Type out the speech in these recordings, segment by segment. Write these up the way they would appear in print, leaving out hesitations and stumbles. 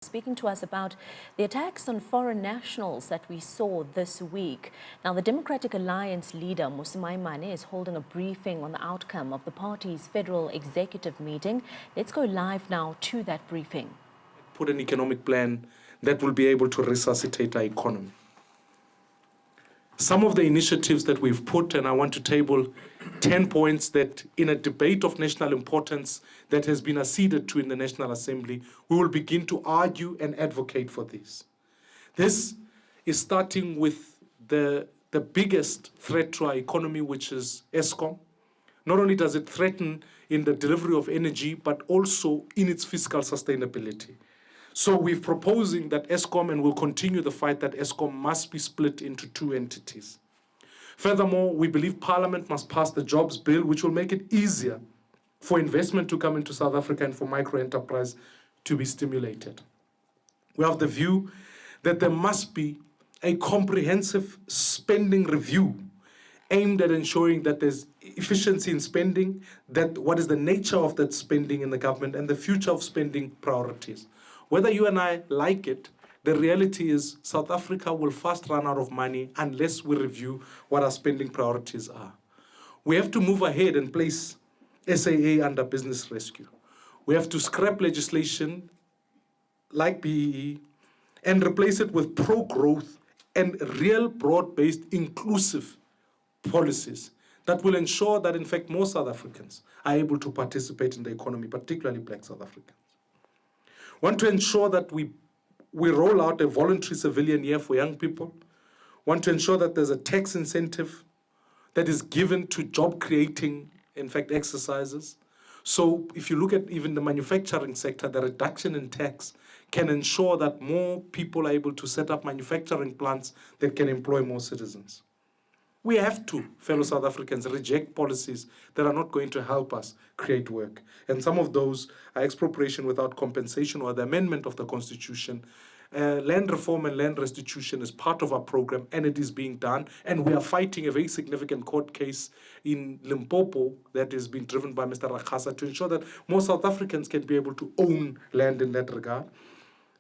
Speaking to us about the attacks on foreign nationals that we saw this week. Now, the Democratic Alliance leader, Mmusi Maimane, is holding a briefing on the outcome of the party's federal executive meeting. Let's go live now to that briefing. Put an economic plan that will be able to resuscitate our economy. Some of the initiatives that we've put, and I want to table 10 points that in a debate of national importance that has been acceded to in the National Assembly, we will begin to argue and advocate for this. This is starting with the biggest threat to our economy, which is Eskom. Not only does it threaten in the delivery of energy, but also in its fiscal sustainability. So we're proposing that Eskom, and we'll continue the fight, that Eskom must be split into two entities. Furthermore, we believe Parliament must pass the Jobs Bill, which will make it easier for investment to come into South Africa and for micro-enterprise to be stimulated. We have the view that there must be a comprehensive spending review aimed at ensuring that there's efficiency in spending, that what is the nature of that spending in the government, and the future of spending priorities. Whether you and I like it, the reality is South Africa will fast run out of money unless we review what our spending priorities are. We have to move ahead and place SAA under business rescue. We have to scrap legislation like BEE and replace it with pro-growth and real broad-based inclusive policies that will ensure that, in fact, more South Africans are able to participate in the economy, particularly Black South Africans. We want to ensure that we roll out a voluntary civilian year for young people. We want to ensure that there's a tax incentive that is given to job-creating, in fact, exercises. So if you look at even the manufacturing sector, the reduction in tax can ensure that more people are able to set up manufacturing plants that can employ more citizens. We have to, fellow South Africans, reject policies that are not going to help us create work. And some of those are expropriation without compensation or the amendment of the Constitution. Land reform and land restitution is part of our program, and it is being done. And we are fighting a very significant court case in Limpopo that is being driven by Mr. Rakasa to ensure that more South Africans can be able to own land in that regard.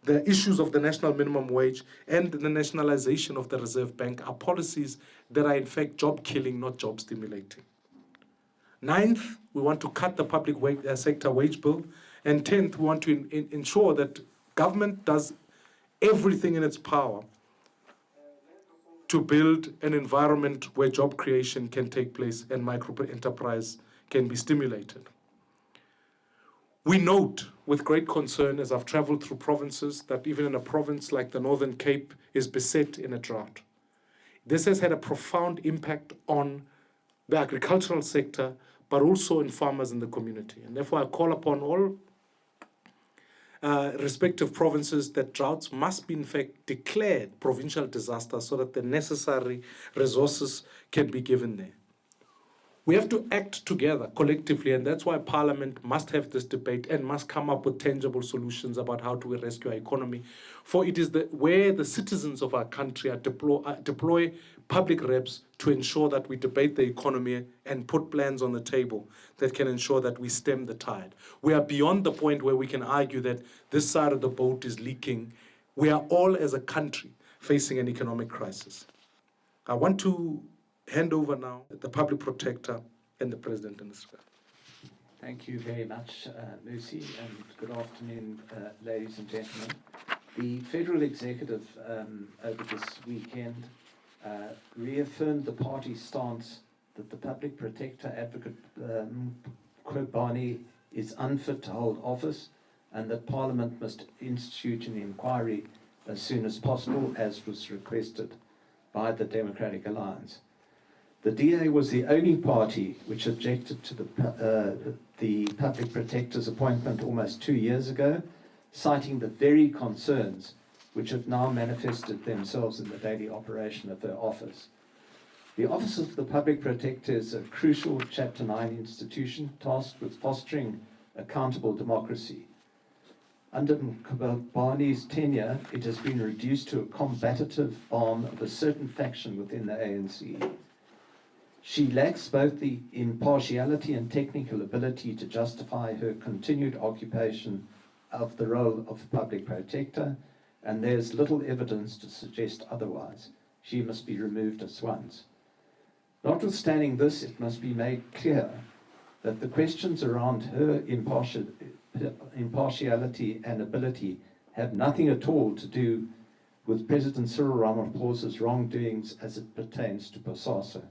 The issues of the national minimum wage and the nationalization of the Reserve Bank are policies that are in fact job killing, not job stimulating. Ninth, we want to cut the public sector wage bill. And 10th, we want to ensure that government does everything in its power to build an environment where job creation can take place and micro-enterprise can be stimulated. We note with great concern, as I've traveled through provinces, that even in a province like the Northern Cape is beset in a drought. This has had a profound impact on the agricultural sector, but also in farmers in the community. And therefore, I call upon all respective provinces that droughts must be, in fact, declared provincial disasters so that the necessary resources can be given there. We have to act together collectively, and that's why Parliament must have this debate and must come up with tangible solutions about how to rescue our economy. For it is where the citizens of our country deploy public reps to ensure that we debate the economy and put plans on the table that can ensure that we stem the tide. We are beyond the point where we can argue that this side of the boat is leaking. We are all, as a country, facing an economic crisis. I want to hand over now the public protector and the president in this regard. Thank you very much, Mmusi, and good afternoon, ladies and gentlemen. The Federal Executive over this weekend reaffirmed the party's stance that the public protector advocate Kobani is unfit to hold office and that Parliament must institute an inquiry as soon as possible, as was requested by the Democratic Alliance. The DA was the only party which objected to the public protector's appointment almost 2 years ago, citing the very concerns which have now manifested themselves in the daily operation of her office. The Office of the Public Protector is a crucial Chapter 9 institution tasked with fostering accountable democracy. Under Kobani's tenure, it has been reduced to a combative arm of a certain faction within the ANC. She lacks both the impartiality and technical ability to justify her continued occupation of the role of the public protector, and there's little evidence to suggest otherwise. She must be removed at once. Notwithstanding this, it must be made clear that the questions around her impartiality and ability have nothing at all to do with President Cyril Ramaphosa's wrongdoings as it pertains to Bosasa.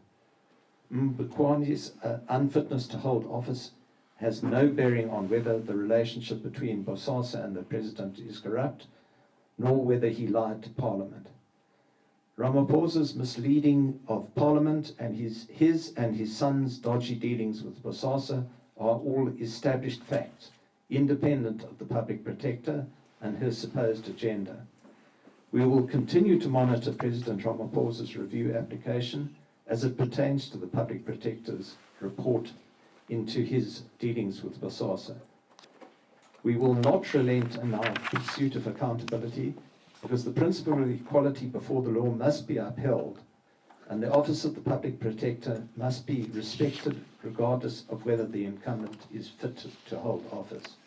Mbekwane's unfitness to hold office has no bearing on whether the relationship between Bosasa and the President is corrupt, nor whether he lied to Parliament. Ramaphosa's misleading of Parliament and his and his son's dodgy dealings with Bosasa are all established facts, independent of the public protector and her supposed agenda. We will continue to monitor President Ramaphosa's review application as it pertains to the public protector's report into his dealings with Bosasa. We will not relent in our pursuit of accountability, because the principle of equality before the law must be upheld, and the office of the public protector must be respected regardless of whether the incumbent is fit to hold office.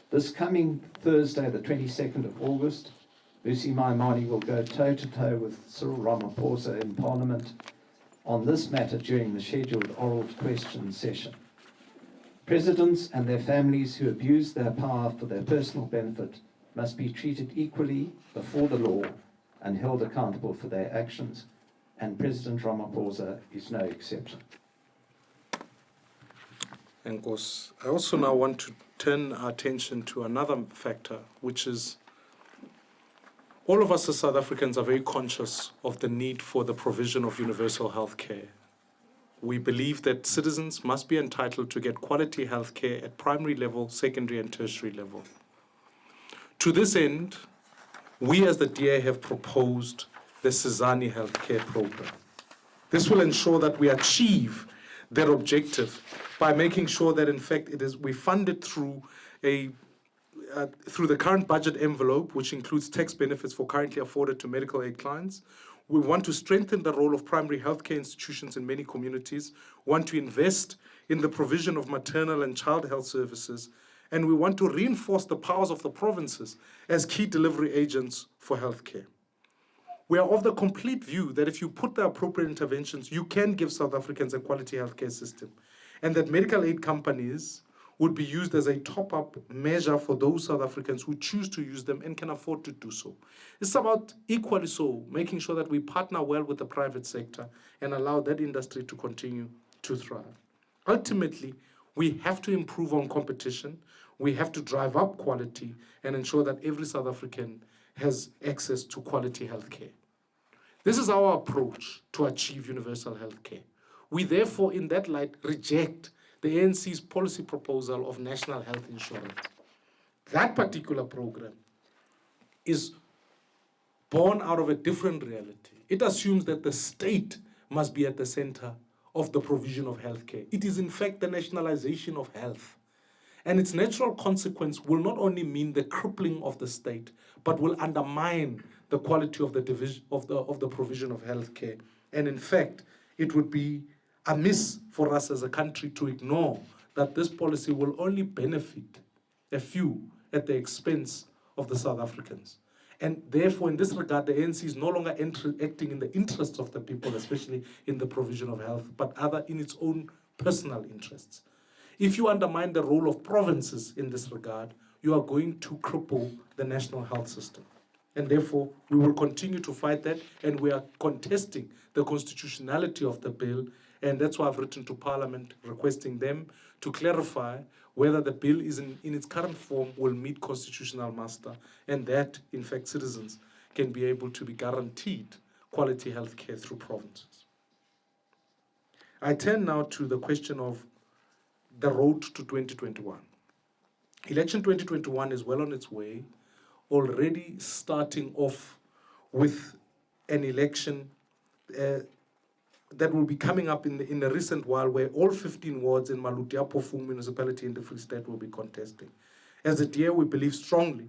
This coming Thursday, the 22nd of August, Mmusi Maimane will go toe-to-toe with Cyril Ramaphosa in Parliament on this matter during the scheduled oral question session. Presidents and their families who abuse their power for their personal benefit must be treated equally before the law and held accountable for their actions, and President Ramaphosa is no exception. And I also now want to turn our attention to another factor, which is all of us as South Africans are very conscious of the need for the provision of universal health care. We believe that citizens must be entitled to get quality health care at primary level, secondary and tertiary level. To this end, we as the DA have proposed the Sizani Healthcare Program. This will ensure that we achieve that objective by making sure that, in fact, we fund it through the current budget envelope, which includes tax benefits for currently afforded to medical aid clients. We want to strengthen the role of primary healthcare institutions in many communities, want to invest in the provision of maternal and child health services, and we want to reinforce the powers of the provinces as key delivery agents for healthcare. We are of the complete view that if you put the appropriate interventions, you can give South Africans a quality healthcare system, and that medical aid companies would be used as a top-up measure for those South Africans who choose to use them and can afford to do so. It's about, equally so, making sure that we partner well with the private sector and allow that industry to continue to thrive. Ultimately, we have to improve on competition, we have to drive up quality and ensure that every South African has access to quality healthcare. This is our approach to achieve universal healthcare. We therefore, in that light, reject the ANC's policy proposal of national health insurance. That particular program is born out of a different reality. It assumes that the state must be at the center of the provision of healthcare. It is in fact the nationalization of health. And its natural consequence will not only mean the crippling of the state, but will undermine the quality of the provision of healthcare. And in fact, it would be amiss for us as a country to ignore that this policy will only benefit a few at the expense of the South Africans. And therefore, in this regard, the ANC is no longer acting in the interests of the people, especially in the provision of health, but rather in its own personal interests. If you undermine the role of provinces in this regard, you are going to cripple the national health system. And therefore, we will continue to fight that, and we are contesting the constitutionality of the bill, and that's why I've written to Parliament requesting them to clarify whether the bill is in its current form will meet constitutional muster, and that, in fact, citizens can be able to be guaranteed quality health care through provinces. I turn now to the question of the road to 2021. Election 2021 is well on its way, already starting off with an election that will be coming up in the recent while, where all 15 wards in Maluti-Apofung municipality in the Free State will be contesting. As a DA, we believe strongly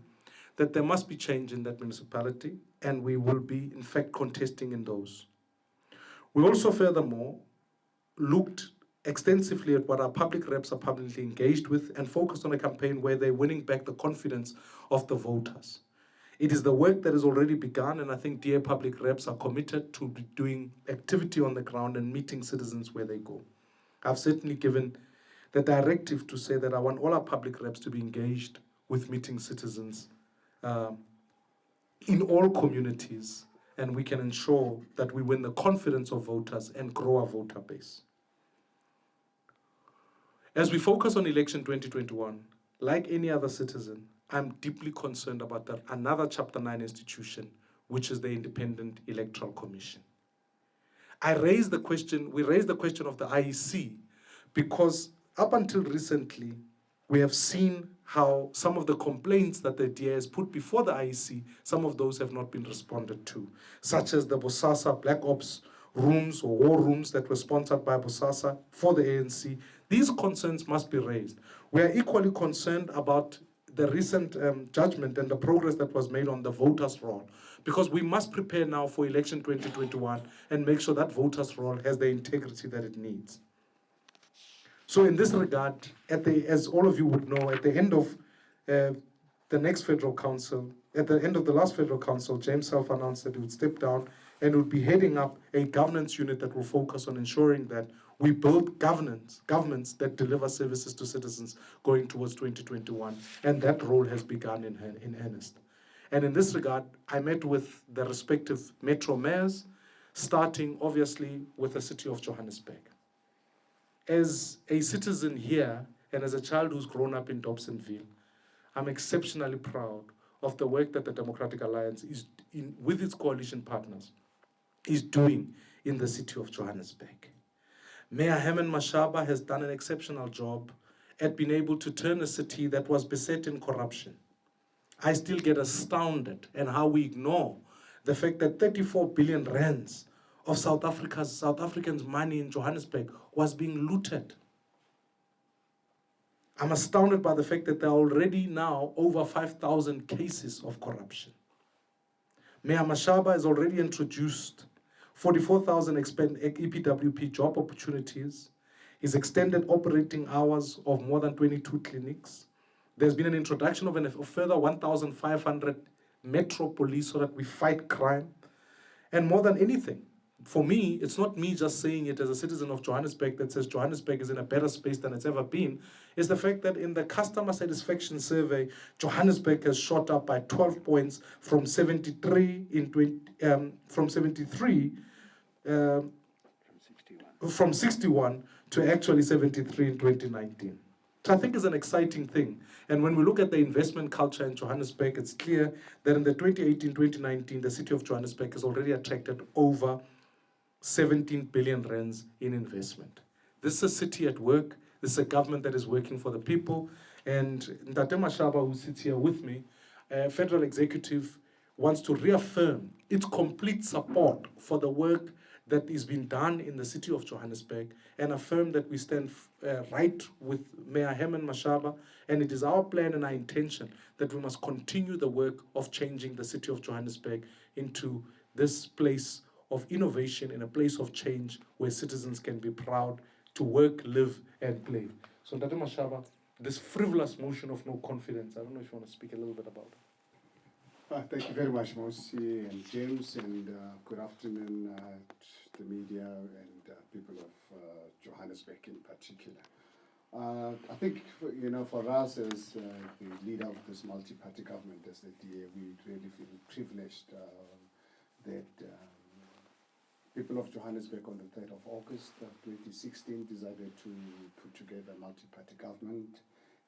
that there must be change in that municipality, and we will be, in fact, contesting in those. We also, furthermore, looked extensively at what our public reps are publicly engaged with and focused on a campaign where they're winning back the confidence of the voters. It is the work that has already begun, and I think DA public reps are committed to be doing activity on the ground and meeting citizens where they go. I've certainly given the directive to say that I want all our public reps to be engaged with meeting citizens in all communities, and we can ensure that we win the confidence of voters and grow our voter base. As we focus on election 2021, like any other citizen, I'm deeply concerned about another Chapter 9 institution, which is the Independent Electoral Commission. We raised the question of the IEC because up until recently, we have seen how some of the complaints that the DA has put before the IEC, some of those have not been responded to, such as the Bosasa Black Ops rooms or war rooms that were sponsored by Bosasa for the ANC. These concerns must be raised. We are equally concerned about the recent judgment and the progress that was made on the voters' roll, because we must prepare now for election 2021 and make sure that voters' roll has the integrity that it needs. So in this regard, as all of you would know, at the end of the next Federal Council, at the end of the last Federal Council, James self-announced that he would step down and would be heading up a governance unit that will focus on ensuring that we build governments that deliver services to citizens going towards 2021, and that role has begun in earnest. And in this regard, I met with the respective metro mayors, starting obviously with the city of Johannesburg. As a citizen here, and as a child who's grown up in Dobsonville, I'm exceptionally proud of the work that the Democratic Alliance with its coalition partners is doing in the city of Johannesburg. Mayor Herman Mashaba has done an exceptional job at being able to turn a city that was beset in corruption. I still get astounded at how we ignore the fact that 34 billion rands of South Africans' money in Johannesburg was being looted. I'm astounded by the fact that there are already now over 5,000 cases of corruption. Mayor Mashaba has already introduced 44,000 EPWP job opportunities. He's extended operating hours of more than 22 clinics. There's been an introduction of a further 1,500 metro police so that we fight crime. And more than anything, for me, it's not me just saying it as a citizen of Johannesburg that says Johannesburg is in a better space than it's ever been. It's the fact that in the customer satisfaction survey, Johannesburg has shot up by 12 points from 73 from 61 to actually 73 in 2019. So I think it's an exciting thing. And when we look at the investment culture in Johannesburg, it's clear that in the 2018-2019, the city of Johannesburg has already attracted over 17 billion rands in investment. This is a city at work. This is a government that is working for the people. And Ntate Mashaba, who sits here with me, federal executive, wants to reaffirm its complete support for the work that is being done in the city of Johannesburg and affirm that we stand right with Mayor Herman Mashaba, and it is our plan and our intention that we must continue the work of changing the city of Johannesburg into this place of innovation, in a place of change where citizens can be proud to work, live, and play. So Ntate Mashaba, this frivolous motion of no confidence, I don't know if you want to speak a little bit about it. Thank you very much, Mmusi and James, and good afternoon to the media and people of Johannesburg in particular. I think, for us as the leader of this multi-party government, as the DA, we really feel privileged that people of Johannesburg on the 3rd of August 2016 decided to put together a multi-party government.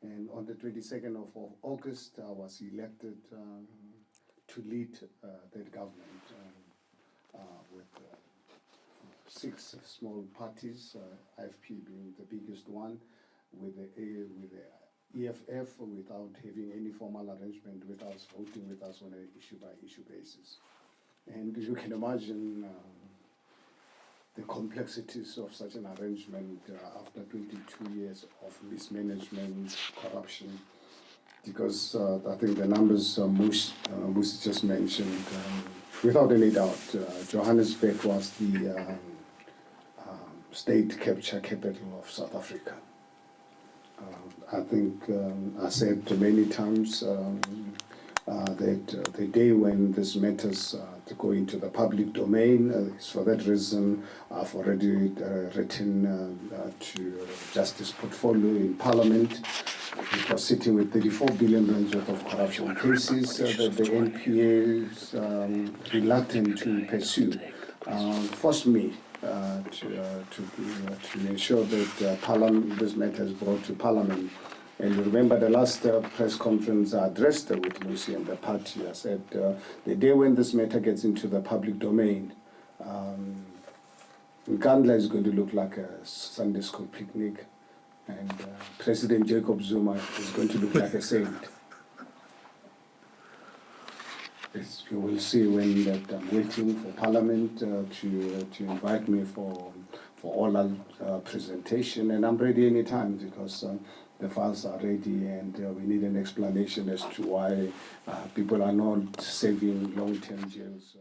And on the 22nd of August, I was elected to lead that government with 6 small parties, IFP being the biggest one, with the EFF without having any formal arrangement with us, voting with us on an issue-by-issue basis. And you can imagine the complexities of such an arrangement after 22 years of mismanagement, corruption, because I think the numbers Mmusi just mentioned, without any doubt, Johannesburg was the state capture capital of South Africa. I think I said many times that the day when these matters to go into the public domain is for that reason I've already written to Justice Portfolio in Parliament. It was sitting with 34 billion rand worth of corruption cases that the NPA is reluctant to pursue. Forced me to ensure that Parliament, this matter is brought to Parliament. And you remember the last press conference I addressed with Mmusi and the party. I said the day when this matter gets into the public domain, Nkandla is going to look like a Sunday school picnic, and President Jacob Zuma is going to look like a saint. You will see when that I'm waiting for Parliament to invite me for oral presentation, and I'm ready anytime because the files are ready, and we need an explanation as to why people are not serving long-term jails.